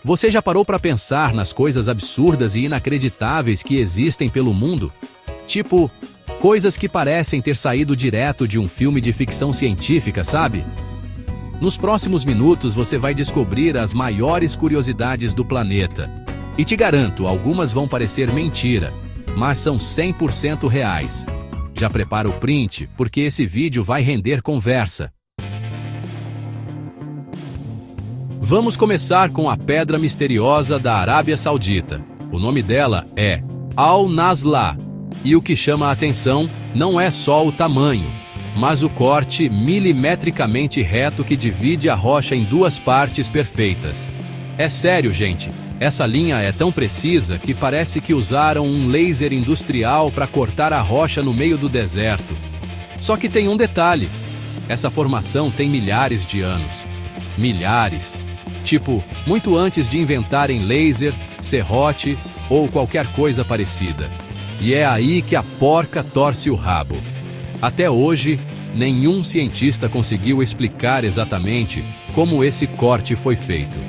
Você já parou para pensar nas coisas absurdas e inacreditáveis que existem pelo mundo? Tipo, coisas que parecem ter saído direto de um filme de ficção científica, sabe? Nos próximos minutos você vai descobrir as maiores curiosidades do planeta. E te garanto, algumas vão parecer mentira, mas são 100% reais. Já prepara o print, porque esse vídeo vai render conversa. Vamos começar com a pedra misteriosa da Arábia Saudita. O nome dela é Al-Nazlah. E o que chama a atenção não é só o tamanho, mas o corte milimetricamente reto que divide a rocha em duas partes perfeitas. É sério, gente, essa linha é tão precisa que parece que usaram um laser industrial para cortar a rocha no meio do deserto. Só que tem um detalhe: essa formação tem milhares de anos. Milhares. Tipo, muito antes de inventarem laser, serrote ou qualquer coisa parecida. E é aí que a porca torce o rabo. Até hoje, nenhum cientista conseguiu explicar exatamente como esse corte foi feito.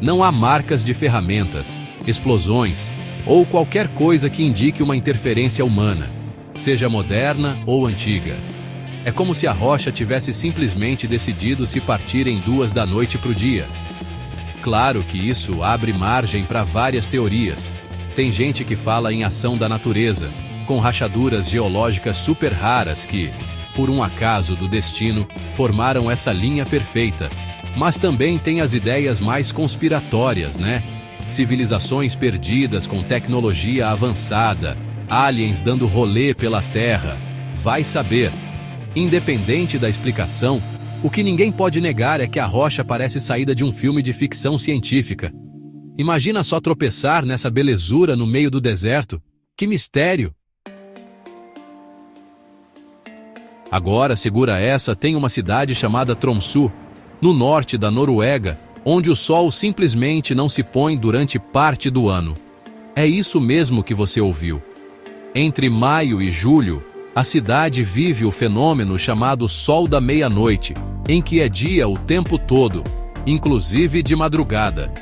Não há marcas de ferramentas, explosões ou qualquer coisa que indique uma interferência humana, seja moderna ou antiga. É como se a rocha tivesse simplesmente decidido se partir em duas da noite para o dia. Claro que isso abre margem para várias teorias. Tem gente que fala em ação da natureza, com rachaduras geológicas super raras que, por um acaso do destino, formaram essa linha perfeita. Mas também tem as ideias mais conspiratórias, né? Civilizações perdidas com tecnologia avançada, aliens dando rolê pela Terra. Vai saber. Independente da explicação, o que ninguém pode negar é que a rocha parece saída de um filme de ficção científica. Imagina só tropeçar nessa belezura no meio do deserto. Que mistério! Agora, segura essa, tem uma cidade chamada Tromsø, no norte da Noruega, onde o sol simplesmente não se põe durante parte do ano. É isso mesmo que você ouviu. Entre maio e julho, a cidade vive o fenômeno chamado Sol da Meia-Noite, em que é dia o tempo todo, inclusive de madrugada.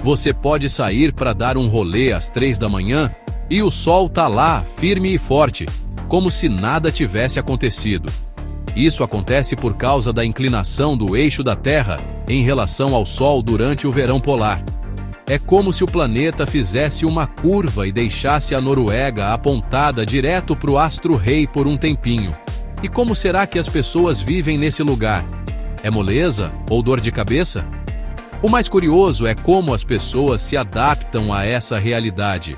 Você pode sair para dar um rolê às 3 da manhã e o sol tá lá, firme e forte, como se nada tivesse acontecido. Isso acontece por causa da inclinação do eixo da Terra em relação ao Sol durante o verão polar. É como se o planeta fizesse uma curva e deixasse a Noruega apontada direto para o astro-rei por um tempinho. E como será que as pessoas vivem nesse lugar? É moleza ou dor de cabeça? O mais curioso é como as pessoas se adaptam a essa realidade.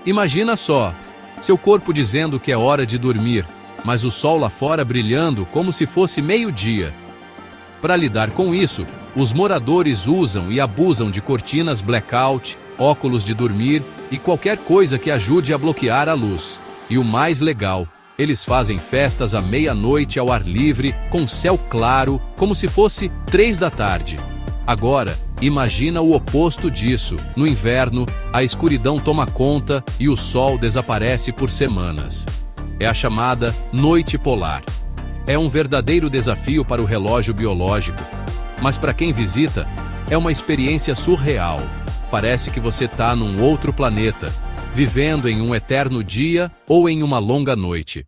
Imagina só, seu corpo dizendo que é hora de dormir, mas o sol lá fora brilhando como se fosse meio-dia. Para lidar com isso, os moradores usam e abusam de cortinas blackout, óculos de dormir e qualquer coisa que ajude a bloquear a luz. E o mais legal, eles fazem festas à meia-noite ao ar livre, com céu claro, como se fosse 3 da tarde. Agora, imagina o oposto disso. No inverno, a escuridão toma conta e o sol desaparece por semanas. É a chamada noite polar. É um verdadeiro desafio para o relógio biológico. Mas para quem visita, é uma experiência surreal. Parece que você está num outro planeta, vivendo em um eterno dia ou em uma longa noite.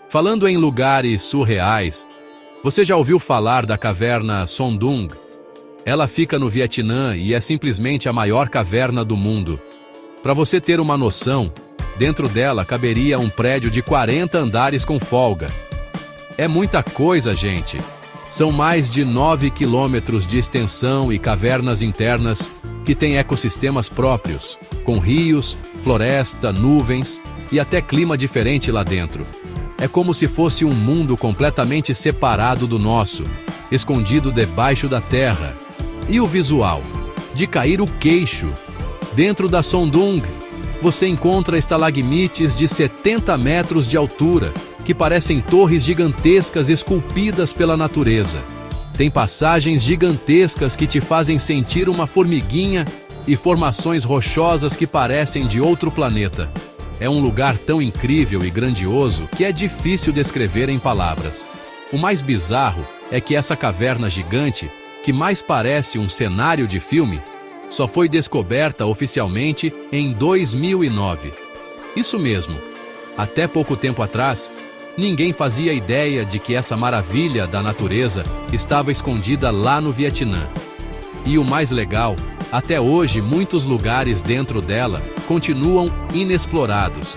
Falando em lugares surreais, você já ouviu falar da caverna Son Doong? Ela fica no Vietnã e é simplesmente a maior caverna do mundo. Para você ter uma noção, dentro dela caberia um prédio de 40 andares com folga. É muita coisa, gente. São mais de 9 quilômetros de extensão e cavernas internas que têm ecossistemas próprios, com rios, floresta, nuvens e até clima diferente lá dentro. É como se fosse um mundo completamente separado do nosso, escondido debaixo da terra. E o visual? De cair o queixo. Dentro da Son Doong, você encontra estalagmites de 70 metros de altura, que parecem torres gigantescas esculpidas pela natureza. Tem passagens gigantescas que te fazem sentir uma formiguinha e formações rochosas que parecem de outro planeta. É um lugar tão incrível e grandioso que é difícil descrever em palavras. O mais bizarro é que essa caverna gigante que mais parece um cenário de filme, só foi descoberta oficialmente em 2009. Isso mesmo, até pouco tempo atrás, ninguém fazia ideia de que essa maravilha da natureza estava escondida lá no Vietnã. E o mais legal, até hoje muitos lugares dentro dela continuam inexplorados.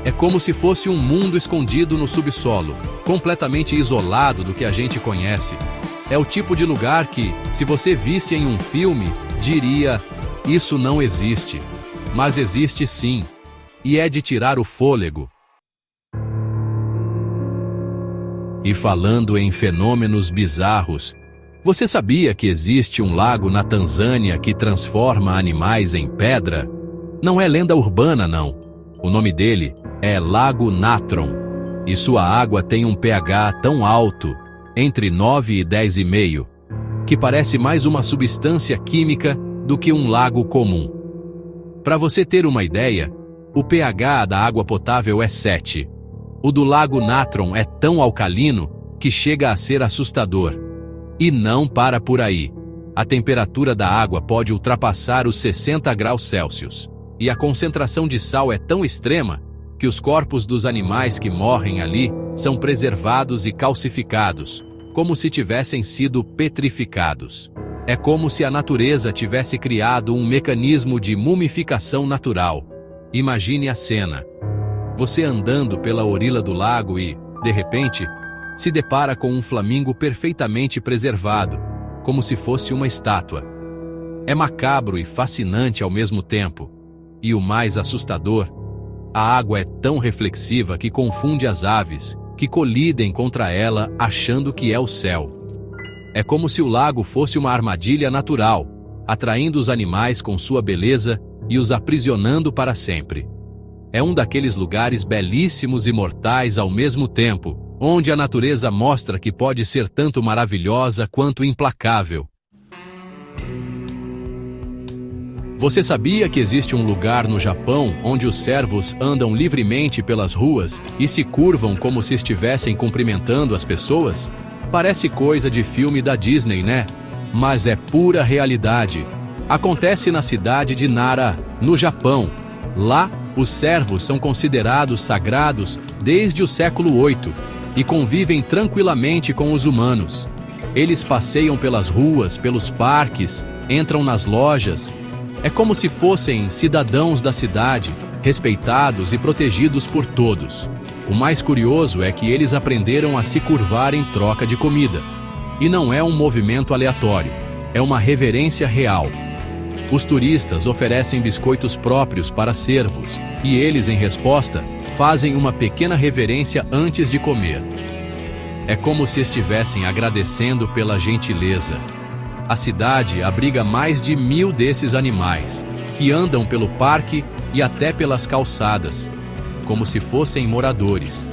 É como se fosse um mundo escondido no subsolo, completamente isolado do que a gente conhece. É o tipo de lugar que, se você visse em um filme, diria: isso não existe. Mas existe sim, e é de tirar o fôlego. E falando em fenômenos bizarros, você sabia que existe um lago na Tanzânia que transforma animais em pedra? Não é lenda urbana, não. O nome dele é Lago Natron, e sua água tem um pH tão alto, entre 9 e 10,5, que parece mais uma substância química do que um lago comum. Para você ter uma ideia, o pH da água potável é 7. O do Lago Natron é tão alcalino que chega a ser assustador. E não para por aí. A temperatura da água pode ultrapassar os 60 graus Celsius. E a concentração de sal é tão extrema que os corpos dos animais que morrem ali são preservados e calcificados, como se tivessem sido petrificados. É como se a natureza tivesse criado um mecanismo de mumificação natural. Imagine a cena. Você andando pela orilla do lago e, de repente, se depara com um flamingo perfeitamente preservado, como se fosse uma estátua. É macabro e fascinante ao mesmo tempo. E o mais assustador, a água é tão reflexiva que confunde as aves, que colidem contra ela achando que é o céu. É como se o lago fosse uma armadilha natural, atraindo os animais com sua beleza e os aprisionando para sempre. É um daqueles lugares belíssimos e mortais ao mesmo tempo, onde a natureza mostra que pode ser tanto maravilhosa quanto implacável. Você sabia que existe um lugar no Japão onde os cervos andam livremente pelas ruas e se curvam como se estivessem cumprimentando as pessoas? Parece coisa de filme da Disney, né? Mas é pura realidade. Acontece na cidade de Nara, no Japão. Lá, os cervos são considerados sagrados desde o século VIII e convivem tranquilamente com os humanos. Eles passeiam pelas ruas, pelos parques, entram nas lojas. É como se fossem cidadãos da cidade, respeitados e protegidos por todos. O mais curioso é que eles aprenderam a se curvar em troca de comida. E não é um movimento aleatório, é uma reverência real. Os turistas oferecem biscoitos próprios para cervos, e eles, em resposta, fazem uma pequena reverência antes de comer. É como se estivessem agradecendo pela gentileza. A cidade abriga mais de 1000 desses animais, que andam pelo parque e até pelas calçadas, como se fossem moradores.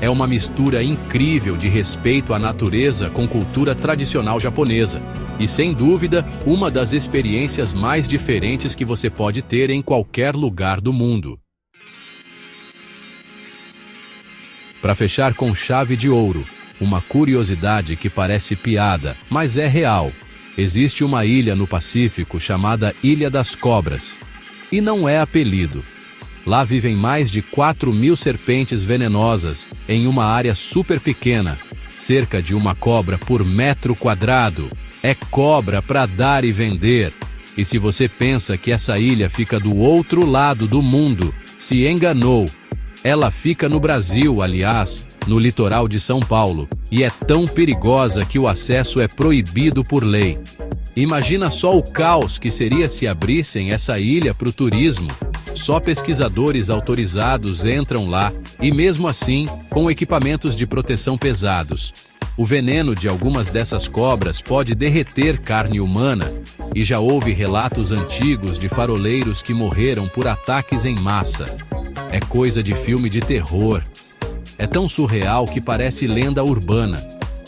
É uma mistura incrível de respeito à natureza com cultura tradicional japonesa, e sem dúvida, uma das experiências mais diferentes que você pode ter em qualquer lugar do mundo. Para fechar com chave de ouro, uma curiosidade que parece piada, mas é real. Existe uma ilha no Pacífico chamada Ilha das Cobras. E não é apelido. Lá vivem mais de 4.000 serpentes venenosas em uma área super pequena, cerca de uma cobra por metro quadrado. É cobra para dar e vender. E se você pensa que essa ilha fica do outro lado do mundo, se enganou. Ela fica no Brasil, aliás, no litoral de São Paulo, e é tão perigosa que o acesso é proibido por lei. Imagina só o caos que seria se abrissem essa ilha para o turismo. Só pesquisadores autorizados entram lá, e mesmo assim, com equipamentos de proteção pesados. O veneno de algumas dessas cobras pode derreter carne humana, e já houve relatos antigos de faroleiros que morreram por ataques em massa. É coisa de filme de terror. É tão surreal que parece lenda urbana,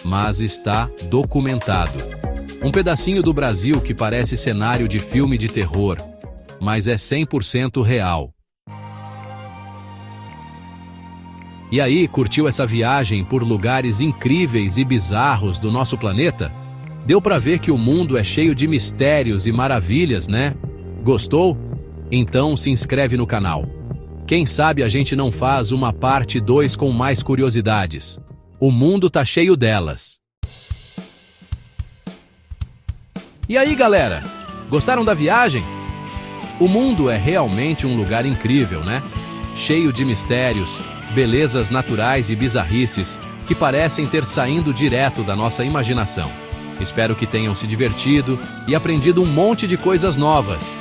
mas está documentado. Um pedacinho do Brasil que parece cenário de filme de terror, mas é 100% real. E aí, curtiu essa viagem por lugares incríveis e bizarros do nosso planeta? Deu pra ver que o mundo é cheio de mistérios e maravilhas, né? Gostou? Então se inscreve no canal. Quem sabe a gente não faz uma parte 2 com mais curiosidades. O mundo tá cheio delas. E aí, galera? Gostaram da viagem? O mundo é realmente um lugar incrível, né? Cheio de mistérios, belezas naturais e bizarrices que parecem ter saindo direto da nossa imaginação. Espero que tenham se divertido e aprendido um monte de coisas novas.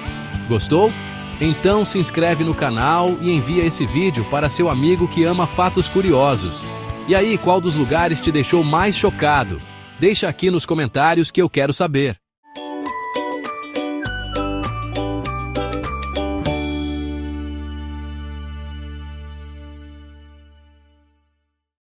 Gostou? Então se inscreve no canal e envia esse vídeo para seu amigo que ama fatos curiosos. E aí, qual dos lugares te deixou mais chocado? Deixa aqui nos comentários que eu quero saber.